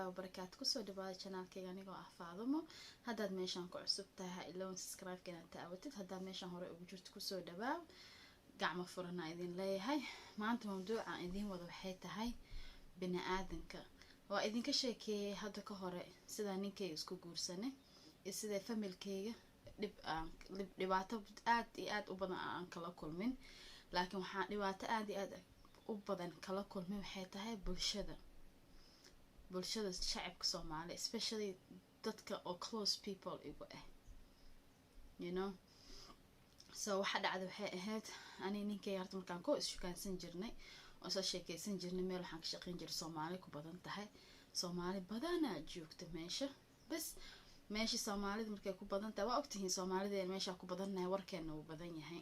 وبركاته كسو دبال channelkayga anigoo ah Faadumo haddaad meeshan ku cusub tahay ilaa subscribe-kana taawatid haddaad meeshan hore ugu jirto kusoo dhawaab gacmo furana idin leeyahay maanta mawduuca idin wada waxay tahay bini'aadanka waa idinka sheekeeyay hadda ka hore sida ninkayga isku guursanay iyo sida familkayga dhibaato aad iyo aad u badan aan kala kulmin laakiin waxaan dhibaato aad iyo aad u badan kala kulmin waxay tahay bulshada shacabka Soomaali especially dadka oo close people igu ah you know so waxa dhacday waxay ahayd ani ninkay harta markaan ku ishukaansan jirnay oo soo sheekaysan jirnay meel waxaan ka shaqeyn jiray Soomaali ku badan tahay Soomaali badana joogta bas meeshii Soomaalida markay ku badan tahay waa ogtihiin Soomaalida meesha ku badannahay warkeena uu badan yahay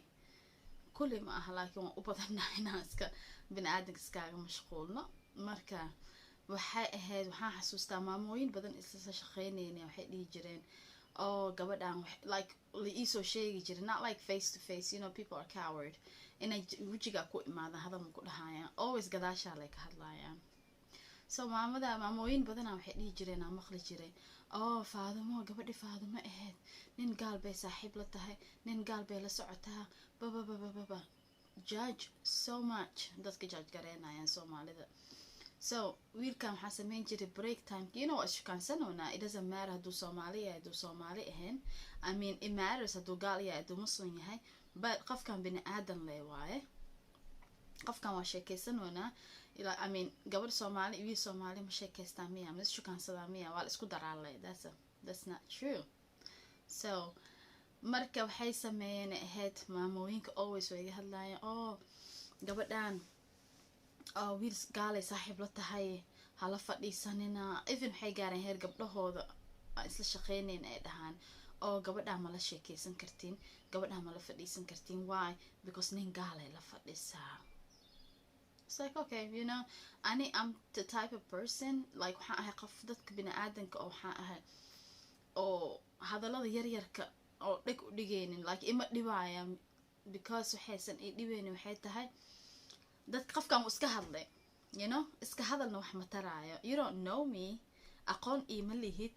kulli ma aha laakiin waa u badannahay naaska bini'aadanka iskaaga mashquulno marka waxay ahayd waxaan xasuustaa maamooyin badan isla shaqeynayeen waxay dhigi jireen oo gabadhan like la iso sheegi jiray not like face to face you know people are coward inay wajiga ku imaadaan hadal ku dhahayaan always gadaasha lay ka hadlayaan so maamooyin badan waxay dhigi jireen aan maqli jiray oo Faadumo gabadhi Faadumo ahayd nin gaal bay saaxiib la tahay nin gaal bay la socotaa baba judge so much dadka judge gareynayaan Soomaalida so wiilkan waxa sameyn jiray break time you know ashkaansanona it doesn't matter hadu Soomaali ahayn I mean it matters hadu gaal yahay hadu muslim yahay but qofkan bini aadan leeyahay qofkan waa sheekaysanona ila I mean gabadh Soomaali iyo Soomaali ma sheekaystaan miya ma shukaansada miya waa isku daraalay that's not true so marka waxay sameeyeen ahayd maamooyinka always way hadlayaan oo gabadhan wiil gaal ay saaxiib la tahay hala fadhiisanina even waxay gaareen heer gabdhahooda isla shaqeynayeen ay dhahaan oo gabadha ma la sheekaysan kartiin gabadha ma la fadhiisan kartiin why because nin gaal ay la fadhisaa it's like okay you know I'm the type of person like waxaan ahay qof dadka bini'aadanka oo waxaan ahay oo hadallada yaryarka oo dhig u dhigeenin like ima dhibaayaan because waxaysan i dhibeen waxay tahay dad qofkan iska hadlay you know iska hadalna wax ma taraayo you don't know me aqoon ima lihid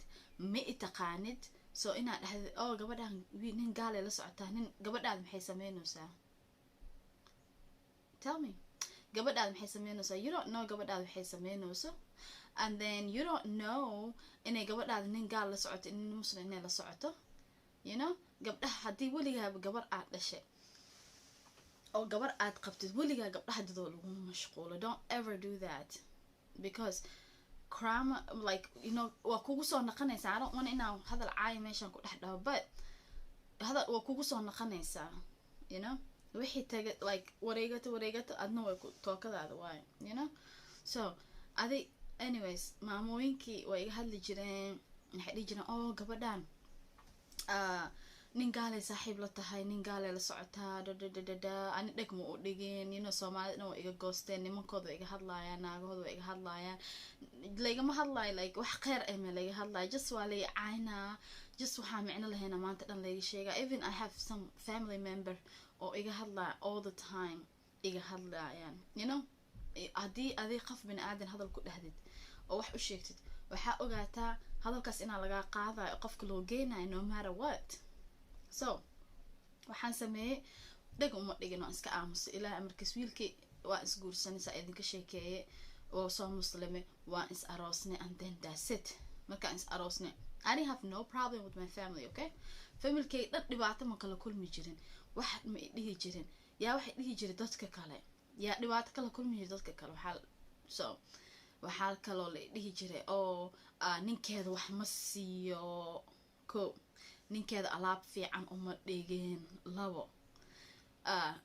ma itaqaanid so ina dhahay oo gabadhan nin gaal la socotaa nin gabadhaad maxay sameynaysaa tell me gabadhaad maxay sameynaysaa you don't know gabadhaad waxay sameynaysaa and then you don't know inay gabadhaad nin gaal la socoto nin muslim inay la socoto you know gabdhaha hadii waligaaba gabar aad dhashay oo gabar aad qabtid waligaa gabdhaha dadoo lagu mashquulo don't ever do that because crime like you know waa kugu soo naqanaysaa I don't want inaan hadal caay meeshan ku dhex dhaho but hadal waa kugu soo naqanaysaa you know wixii taga like wareegato adna way ku tookadaada waay you know so anyways maamooyinkii way iga hadli jireen waxay dhigi jireen oo gabadhan nin gaal ay saaxiib la tahay nin gaal ay la socotaa ani dhegmo u dhigeen you know Soomaalida way iga goosteen nimankooda way iga hadlayaan naagahooda way iga hadlayaan laygama hadlay like wax qeer ah ma laga hadlay just waa lay caayna just waxa micno laheena maanta dhan laga sheega even I have some family member oo iga hadlaa all the time iga hadlayaan you know hadii qof bini aadan hadal ku dhahdid oo wax u sheegtid waxa ogaataa hadalkaas ina laga qaadayo qofka loo geenayo no matter what so waxaan sameeyay dhag uma dhigin oo iska aamuso ilaa markaas wiilkii waa is guursanaysa idinka sheekeeyay oo soo muslime waa is aroosnay and then that's it marka is aroosnay I have no problem with my family okay familkay dad dhibaato ma kala kulmi jirin wax ma dhihi jirin yaa waxay dhihi jiray dadka kale yaa dhibaato kala kulmi jiray dadka kale waxaa kaloo la dhihi jiray oo ninkeeda wax ma siiyo ko ninkeeda alaab fiican uma dhigeen labo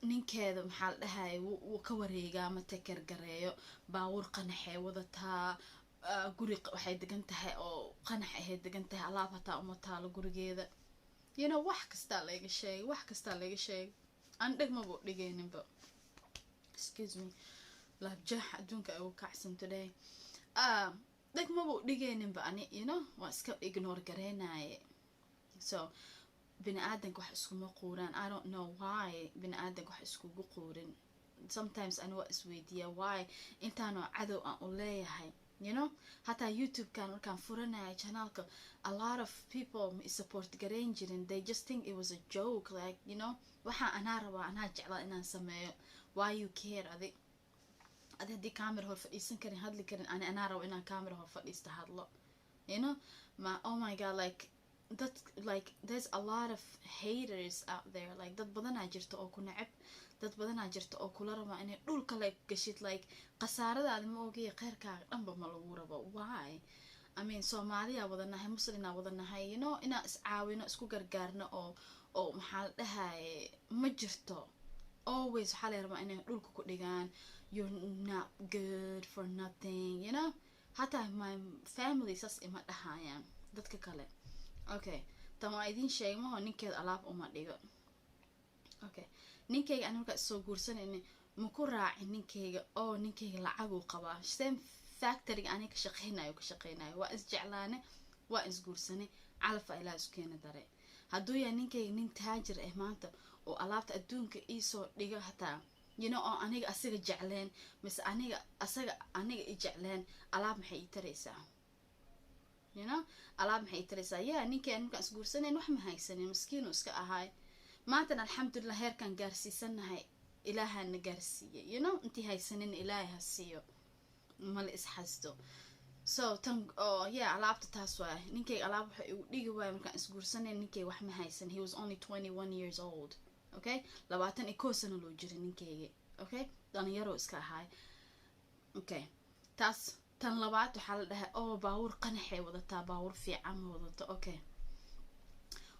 ninkeeda maxaa la dhahay wuu ka wareegaa ma takar gareeyo baawur qanaxay wadataa guri waxay degan tahay oo qanax ahay degan tahay alaab hataa uma taalo gurigeeda you know wax kasta laga sheegay aan dhegmaba dhigeeninba excuse me labjax adduunka ay u kacsan today dhegmaba dhigeeninba ani you know waa iska ignore gareenaye so bini'aadanka wax iskuma quuraan I don't know why bini'aadanka wax iskugu quurin sometimes ani waa isweydiiyaa why intaanoo cadow aan u leeyahay you know hataa YouTube kan markaan furanaya channelka a lot of people support gareyn jirin, they just think it was a joke, like you know waxaa anaa rabaa anaa jeclaa inaan sameeyo, why you care adi haddii camera hor fadhiisan karin hadli karin anaa rabo inaan camera hor fadhiista hadlo, you know oh my god, that like there's a lot of haters out there, like dad badanaa jirta oo ku neceb, dad badanaa jirta oo kula rabaa inay dhulka la gashid, like khasaaradaada ma ogiya khayrkaaga dhanba ma lagu rabo. Why? I mean Soomaaliya wadanahay, Muslimna wadanahay, you know inaa iscaawino isku gargaarno oo maxaa la dhahay ma jirto. Always waxaa la rabaa inay dhulka ku dhigaan, you're not good for nothing, you know hataa my family saas ima dhahayaan dadka kale. Okay, tan waa idin sheegay maho ninkeed alaab uma dhigo. Okay, ninkeyga aan markaa soo guursanayna ma ku raacin ninkeyga oo ninkeyga lacag uu qabaa, same factory ani ka shaqeynayo waa is jeclaane waa is guursanay, calaf ilaa isku keena daray. hadduu yahay ninkeyga nin taajir ah maanta oo alaabta adduunka ii soo dhiga hataa you know oo aniga asaga jecleen mise aniga i jecleen, alaab maxay ii taraysaa? you know alaab maxay ii taraysaa? ninkeyga markaan is guursanayn wax ma haysanin, miskiin uu iska ahaay. maanta alxamdulillah heerkan gaarsiisanahay ilaahana gaarsiiyay, you know intii haysanin ilaahay ha siiyo, mala isxasdo. So tan alaabta taas waa ninkeyga alaab waxa uu dhigi waay markaan is guursanayn. ninkeyga wax ma haysan, he was only 21 years old. Okay, 21 sano loo jiray ninkeyga. Okay, dhalinyaro iska ahaay. Okay, taas tan labaad waxaa la dhahay baawur qanaxay wadataa, baawur fiican ma wadato. Okay,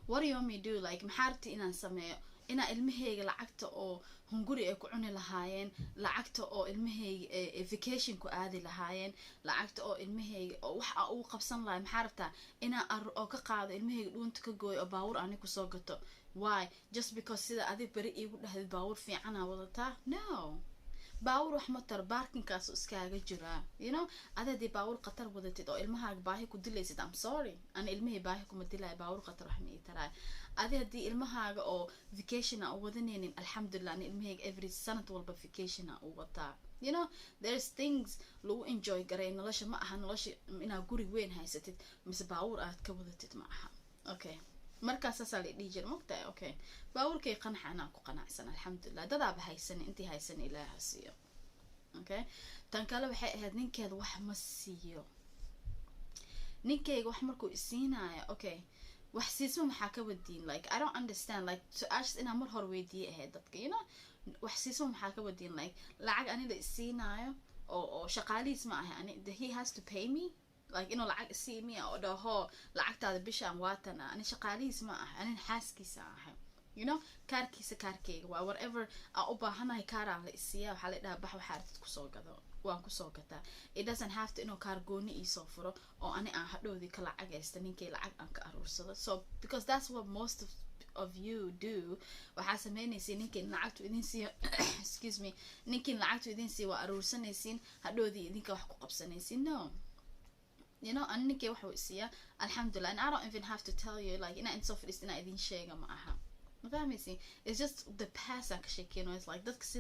what do you want me to do? Like maxaa rabti inaan sameeyo? inaa ilmaheyga lacagta oo hunguri ay ku cuni lahaayeen, lacagta oo ilmaheyga vacation ku aadi lahaayeen, lacagta oo ilmaheyga oo wax uu qabsan lahay, maxaa rabtaa inaa oo ka qaado ilmaheyga dhuunta ka gooyo oo baawur ani kusoo gato? Why? Just because sida adig beri iigu dhahdid baawur fiicanaa wadataa? No, baawur wax ma tar, baarkinkaas iskaaga jiraa, you know adadii baawur qatar wadatid oo ilmahaaga baahi ku dilaysid, I'm sorry ana ilmahey baahi kuma dilaayo, baawur qatar wax ma ii taraay. adi haddii ilmahaaga oo vacation a u wadanaynin, alxamdulillah ana ilmaheyga every sanad walba vacation a u wataa. you know there's things lagu enjoy garay nolosha, ma aha nolosha inaa guri weyn haysatid mise baawur aad ka wadatid ma aha. Okay, markaas saasaa la dhihi jira mogtahay. Okay, baawurkay qanaxa anaa ku qanacsan alxamdulillah, dadaaba haysanin, intii haysanin ilaaha siiyo. Okay, tan kale waxay ahayd ninkeeda wax ma siiyo. ninkeyga wax markuu isiinaayo, okay wax siisma maxaa ka wadiin? Like I don't understand, like su-aashas inaa mar hor weydiiye ahayd dadka, you know wax siisma maxaa ka wadiin? Like lacag ani la isiinaayo oo shaqaalihiis ma ahay, ani he has to pay me, like inuu lacag isii miya oo dhaho lacagtaada bishaan waatana, ani shaqaalihiis ma ahay, ani xaaskiisa ahay. you know kaarkiisa kaarkeyga waa whatever aan u baahanahay kaaraan la isiiyaa, waxaa la dhahaa bax waxaa artid kusoo gado, waan kusoo gataa. It doesn't have to inuu kaar gooni iisoo furo oo ani aan hadhowdii ka lacagaysta ninkay lacag aan ka aruursado. So because that's what most of you do, waxaa sameynaysiin ninkiin lacagtu idin siiyo excuse me, ninkiin lacagtu idin siiyo waa aruursanaysiin, hadhowdii idinka wax ku qabsanaysiin. No, you know ani ninkay wax uu isiiyaa alxamdulillah, and I don't even have to tell you like inaa insoo fadhiist inaa idin sheega ma aha. Amazing. It's just the past actually, you know, it's like that's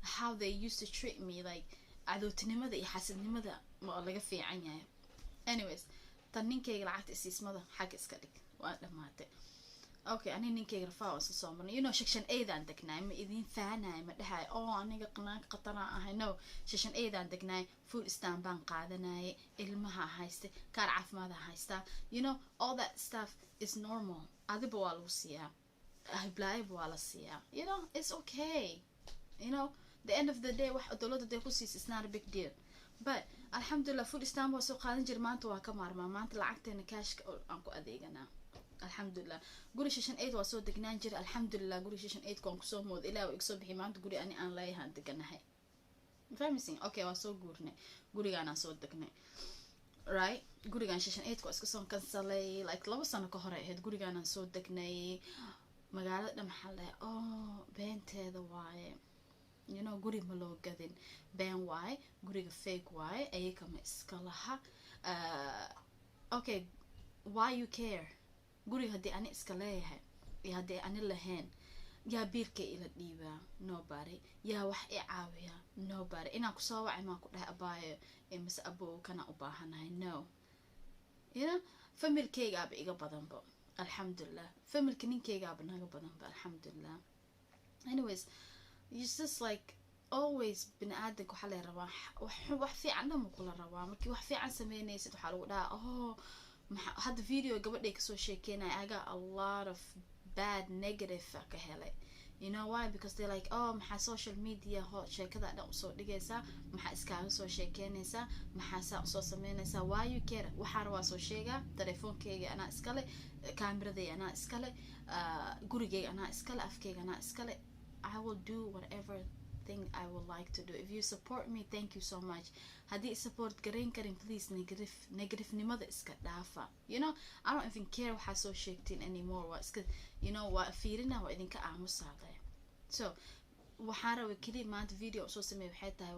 how they used to treat me, like cadowtinimada iyo xasidnimada ma laga fiican yahay. Anyways, tan ninkeyga lacagta isiismada xagga iska dhig, waa dhamaatay. Okay, ani ninkeyga rafaa soo marnay, you know section 8 aan degnay, ma idin faanaay ma dhahay aniga qanaanka qatana ahay. No, section 8 aan degnay, food stamp baan qaadanay, ilmaha haysta, kaar caafimaad haysta, you know all that stuff is normal. adiba waa lagu siiyaa, ahblaayb waa la siiyaa, you know it's okay. you know the end of the day wax dowladda day ku siis is not a big deal. But alxamdulillah food stamp waa soo qaadan jir, maanta waa ka maarmaa, maanta lacagteena cashka aan ku adeeganaa alxamdulillah. guri session 8 waa soo degnaan jir, alxamdulillah guri session 8 waan kusoo mooday, ilaa waa igsoo bixi maanta guri ani aan leeyahaan deganahay. fahmaysin? Okay, waa soo guurnay, gurigaanaan soo degnay, right? gurigaan session 8 waa iska soo kansalay, like 2 sano ka hore ahayd, gurigaanaan soo degnay. magaalada maxaa la dhahay beenteeda waaye, you know guri ma loo gadin, been waaye, guriga fake waaye, ayaga ma iska laha. Okay, why you care? guriga haddii ani iska leeyahay iyo haddii ani lahayn, yaa biirka ila dhiibaa nobody, yaa wax i caawiya nobody, inaan kusoo wacay maan ku dhahay abaayo mise abow kana u baahanahay, no, you know, familkaygaaba iga badanba alxamdulilah, familka ninkaygaaba naga badanba alxamdulilah. Anyways, it's just like always bini aadanka waxaa la rabaa wax fiican dhan kula rabaa, markii wax fiican sameynaysid waxaa lagu dhahaa oh hadda video gabadhay kasoo sheekeynaya I got a lot of bad negative ka helay, you know why? Because they're like oh maxaa social media sheekada dhan usoo dhigaysaa, maxaa iskaaga soo sheekeynaysaa, maxaa saa usoo sameynaysaa, why you care? waxaan waa soo sheegaa, telefoonkayga anaa iskale, kaamiradaga anaa iskale, gurigayga anaa iskale, afkayga anaa iskale. I will do whatever thing I would like to do. If you support me, thank you so much. Hadii support garayn karin, please negative nimada iska dhaafa, you know, I don't even care waxaa soo sheegtiin anymore, waa iska, you know, waa fiirina, waa idinka aamusaade. So waxaan rabay keli maanta video soo sameey waxay tahay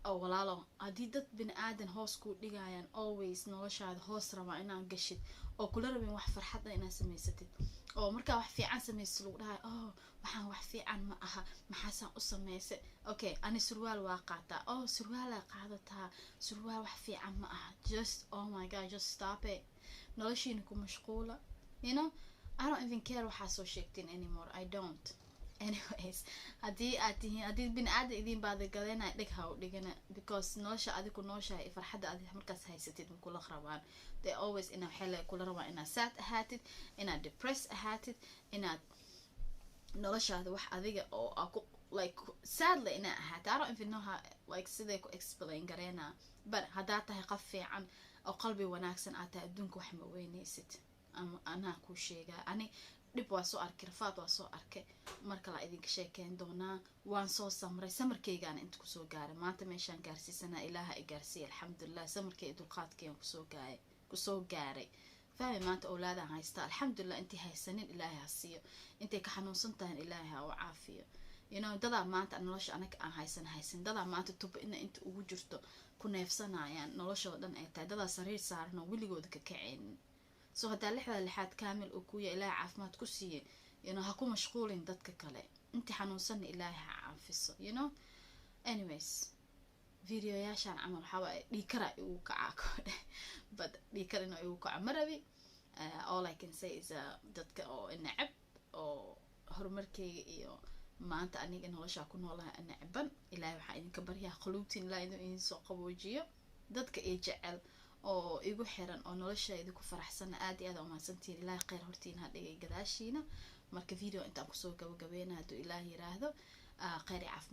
walaalo haddii dad bini aadan hoos ku dhigayaan always noloshaada hoos rabaa inaan gashid oo kula rabin wax farxad inaad samaysatid, oo markaa wax fiican samaysid lagu dhahay oh waxaan wax fiican ma aha, maxaasaan u samaysay, okay ani surwaal waa qaataa, oh surwaalaa qaadataa, surwaal wax fiican ma aha, just oh my god, just stop it, noloshiina ku mashquula, you know, I don't even care waxaa soo sheegtiin anymore, I don't. Anyways, haddii bini aadan idin baada gadanay dhig ha u dhigana, because nolosha adiku nooshahay farxadda adi markaas haysatid ma kula rabaan, they always ina waxay kula rabaan inaad sad ahaatid, inaad depress ahaatid, inaad noloshaada wax adiga oo like sadly inaa ahaatid. I don't even know how like siday ku explain gareena, but haddaa tahay qof fiican oo qalbi wanaagsan aad tahay adduunka wax ma weynaysid, ama anaa ku sheegaa ani dhib waa soo arkay, rafaad waa soo arkay, marka la idinka sheekeyn doonaa, waan soo samray, samarkaygaana inta kusoo gaaray, maanta meeshaan gaarsiisanaa ilaaha i gaarsiiyay alxamdulilah, samarkay dulqaadkaygan kusoo gaaray, fahmi maanta awlaadaan haysta alxamdulilah, intii haysanin ilaahay ha siiyo, intay ka xanuunsan tahan ilaahay ha u caafiyo, you know, dadaa maanta nolosha anaga aan haysan dadaa maanta tuba inta ugu jirto ku neefsanayaan noloshooda dhan ay tahay, dadaa sariir saaran oo weligooda ka kacaynin. So haddaa lixaad kaamil oo kuya ilaahay caafimaad ku siiyay, you know, ha ku mashquulin dadka kale, intii xanuunsanna ilaahay ha caafiso, you know. Anyways, videoyaashaan camal waxaa waaye dhiikara igu kacaa kodhe, but dhiikar inuu igu kaco marabi. All I can say is dadka oo necab oo horumarkayga iyo maanta aniga nolosha ku noolahay necban, ilaahay waxaa idinka baryaa quluubtiin ilaahay inuu idin soo qaboojiyo, dadka ay jecel oo igu xiran oo noloshayda ku faraxsan aad iyo aad u mahadsantiin, ilaahay khayr hortiin ha dhigay gadaashiina. Marka video intaan kusoo gabagabeynaa hadduu ilaahay yiraahdo khayr iyo caafimaad.